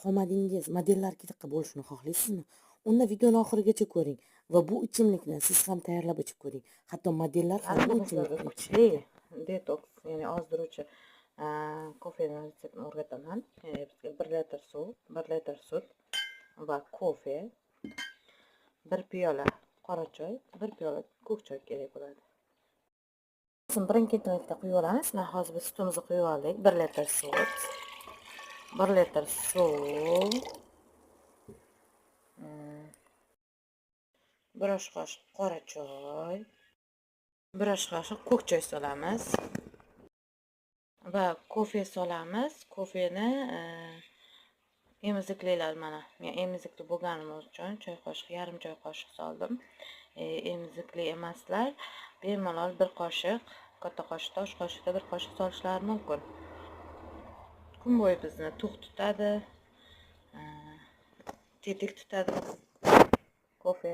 qomadingiz modellar qanaqa bo'lishini xohlaysizmi? Unda videoni oxirigacha ko'ring va bu ichimlikni siz ham tayyorlab ichib ko'ring. Hatto modellar ham bu ichimlikni kuchli detoks, ya'ni ozdiruvchi kofeni retseptini o'rgataman. Bizga 1 litr suv, 1 litr sut va kofe, 1 piyola qora choy, 1 piyola ko'k choy kerak bo'ladi. Birin-ketin quyib olamiz. Mana hozir biz sutimizni quyib oldik. 1 litr sut, 1 litr suv, 1 osh qoshiq qora choy, 1 osh qoshiq ko'k choy solamiz va kofe solamiz. Kofeni emiziklilar mana. Men emizikli bo'lganim uchun choy qoshiq, yarim choy qoshiq soldim. Emizikli emaslar bemalol 1 qoshiq, katta qoshiqda, osh qoshiqda 1 qoshiq solishlari mumkin. Kun bo'yi bizni to'q tutadi, tetik tutadi. Kofe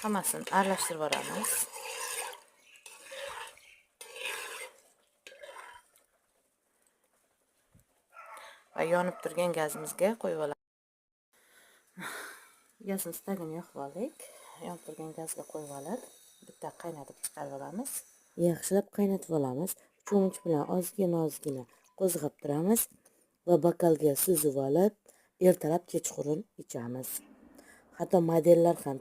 hammasini aralashtirib olamiz. Va yonib turgan gazimizga qo'yib olamiz. Gazni stagini yoqib oldik. Yonib turgan gazga qo'yib olib, bitta qaynatib chiqarib olamiz. Yaxshilab qaynatib olamiz. Cho'mich bilan ozgina qo'zg'ab turamiz va bokalga suzib olib, ertalab kechqurun ichamiz. Hatto modellar ham